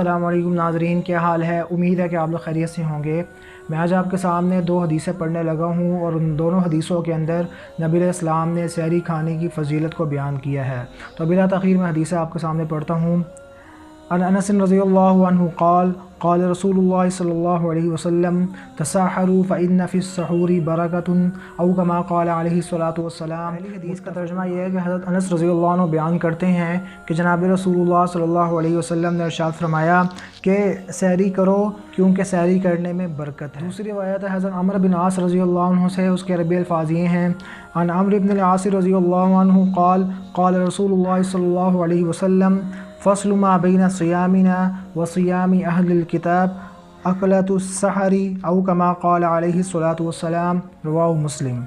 السلام علیکم ناظرین، کیا حال ہے؟ امید ہے کہ آپ لوگ خیریت سے ہوں گے۔ میں آج آپ کے سامنے 2 حدیثیں پڑھنے لگا ہوں اور ان دونوں حدیثوں کے اندر نبی علیہ السلام نے سحری کھانے کی فضیلت کو بیان کیا ہے۔ تو بلا تاخیر میں حدیثیں آپ کے سامنے پڑھتا ہوں۔ عن انس رضی اللہ عنہ قال قال رسول اللہ صلی اللہ علیہ وسلم تساحروا فإن فی السحور برکۃ او کما قال علیہ الصلوۃ والسلام۔ پہلی حدیث کا ترجمہ یہ ہے کہ حضرت انس رضی اللہ عنہ بیان کرتے ہیں کہ جناب رسول اللہ صلی اللہ علیہ وسلم نے ارشاد فرمایا کہ سحری کرو کیونکہ سحری کرنے میں برکت ہے۔ دوسری روایت ہے حضرت عمرو بن عاص رضی اللہ عنہ سے، اس کے عربی الفاظ یہ ہیں: عن عمرو بن العاص رضی اللہ عنہ قال قال رسول اللہ صلی اللہ علیہ وسلم فصل ما بین صیامنا وصیام اہل الکتاب اکلۃ السحر او کما قال علیہ الصلوۃ والسلام، رواہ مسلم۔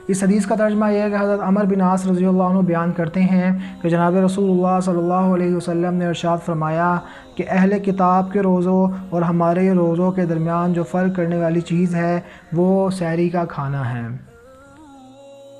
اس حدیث کا ترجمہ یہ ہے کہ حضرت عمرو بن عاص رضی اللہ عنہ بیان کرتے ہیں کہ جناب رسول اللہ صلی اللہ علیہ وسلم نے ارشاد فرمایا کہ اہل کتاب کے روزوں اور ہمارے روزوں کے درمیان جو فرق کرنے والی چیز ہے وہ سحری کا کھانا ہے۔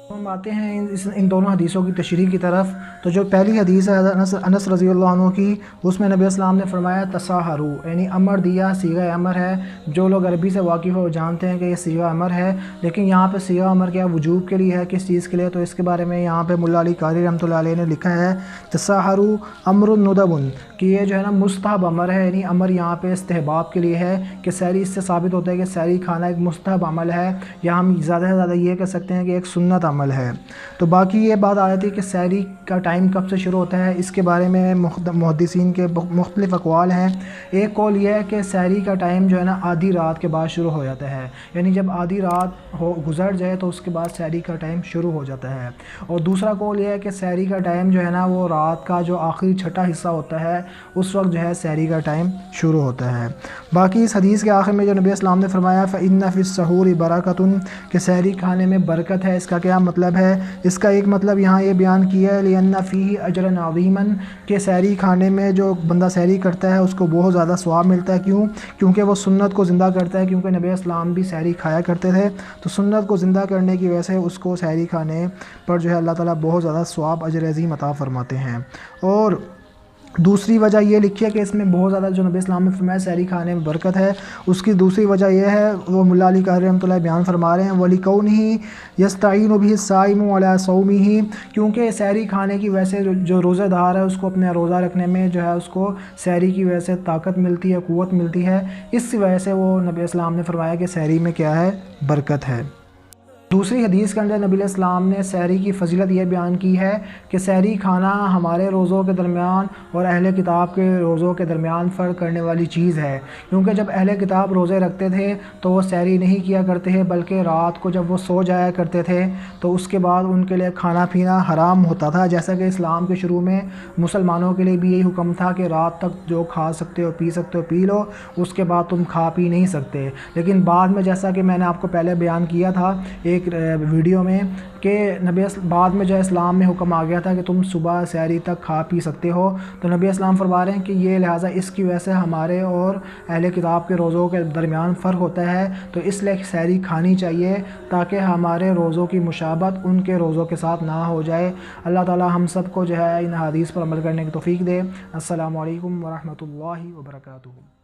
ہم آتے ہیں ان دونوں حدیثوں کی تشریح کی طرف۔ تو جو پہلی حدیث ہے حضرت انس رضی اللہ عنہ کی، اس میں نبی اسلام نے فرمایا تساحروا، یعنی امر دیا، صیغہ امر ہے۔ جو لوگ عربی سے واقف ہو جانتے ہیں کہ یہ صیغہ امر ہے، لیکن یہاں پہ صیغہ امر کیا وجوب کے لیے ہے، کس چیز کے لیے؟ تو اس کے بارے میں یہاں پہ مولا علی قاری رحمۃ اللہ علیہ نے لکھا ہے تساحروا امر ندب، کہ یہ جو ہے نا مستحب امر ہے، یعنی امر یہاں پہ استحباب کے لیے ہے کہ سحری، اس سے ثابت ہوتا ہے کہ سحری کھانا ایک مستحب عمل ہے، یا ہم زیادہ سے زیادہ یہ کہہ سکتے ہیں کہ ایک سنت عمل ہے۔ تو باقی یہ بات آ جاتی ہے کہ سحری کا ٹائم کب سے شروع ہوتا ہے، اس کے بارے میں محدثین کے مختلف اقوال ہیں۔ ایک قول یہ ہے کہ سحری کا ٹائم جو ہے نا آدھی رات کے بعد شروع ہو جاتا ہے، یعنی جب آدھی رات گزر جائے تو اس کے بعد سحری کا ٹائم شروع ہو جاتا ہے۔ اور دوسرا قول یہ ہے کہ سحری کا ٹائم جو ہے نا وہ رات کا جو آخری چھٹا حصہ ہوتا ہے، اس وقت جو ہے سحری کا ٹائم شروع ہوتا ہے۔ باقی اس حدیث کے آخر میں جو نبی اسلام نے فرمایا فَإِنَّ فِي السَّحُورِ بَرَكَةٌ، کہ سحری کھانے میں برکت ہے، اس کا کیا مطلب ہے؟ اس کا ایک مطلب یہاں یہ بیان کیا ہے لِأَنَّ فِيهِ أَجْرًا عَظِيمًا، کہ سحری کھانے میں جو بندہ سحری کرتا ہے اس کو بہت زیادہ ثواب ملتا ہے۔ کیوں؟ کیونکہ وہ سنت کو زندہ کرتا ہے، کیونکہ نبی اسلام بھی سحری کھایا کرتے تھے، تو سنت کو زندہ کرنے کی وجہ سے اس کو سحری کھانے پر جو ہے اللہ تعالیٰ بہت زیادہ ثواب اجر عظیم عطا فرماتے ہیں۔ اور دوسری وجہ یہ لکھی ہے کہ اس میں بہت زیادہ جو نبی اسلام نے فرمایا سحری کھانے میں برکت ہے، اس کی دوسری وجہ یہ ہے، وہ مولا علی قاری رحمۃ اللہ بیان فرما رہے ہیں وَلِكَوْنِهِ يَسْتَعِينُ بِهِ الصَّائِمُ عَلَى صَوْمِهِ، کیونکہ سحری کھانے کی وجہ سے جو روزہ دار ہے اس کو اپنے روزہ رکھنے میں جو ہے اس کو سحری کی وجہ سے طاقت ملتی ہے، قوت ملتی ہے، اس وجہ سے وہ نبی اسلام نے فرمایا کہ سحری میں کیا ہے؟ برکت ہے۔ دوسری حدیث کے اندر نبی علیہ السلام نے سحری کی فضیلت یہ بیان کی ہے کہ سحری کھانا ہمارے روزوں کے درمیان اور اہل کتاب کے روزوں کے درمیان فرق کرنے والی چیز ہے، کیونکہ جب اہل کتاب روزے رکھتے تھے تو وہ سحری نہیں کیا کرتے تھے، بلکہ رات کو جب وہ سو جایا کرتے تھے تو اس کے بعد ان کے لیے کھانا پینا حرام ہوتا تھا، جیسا کہ اسلام کے شروع میں مسلمانوں کے لیے بھی یہی حکم تھا کہ رات تک جو کھا سکتے ہو پی سکتے ہو پی لو، اس کے بعد تم کھا پی نہیں سکتے۔ لیکن بعد میں جیسا کہ میں نے آپ کو پہلے بیان کیا تھا ایک ویڈیو میں کہ بعد میں جو اسلام میں حکم آ گیا تھا کہ تم صبح سحری تک کھا پی سکتے ہو، تو نبی اسلام فرما رہے ہیں کہ یہ لہٰذا اس کی وجہ سے ہمارے اور اہل کتاب کے روزوں کے درمیان فرق ہوتا ہے، تو اس لیے سحری کھانی چاہیے تاکہ ہمارے روزوں کی مشابہت ان کے روزوں کے ساتھ نہ ہو جائے۔ اللہ تعالی ہم سب کو جو ہے ان حدیث پر عمل کرنے کی توفیق دے۔ السلام علیکم ورحمۃ اللہ وبرکاتہ۔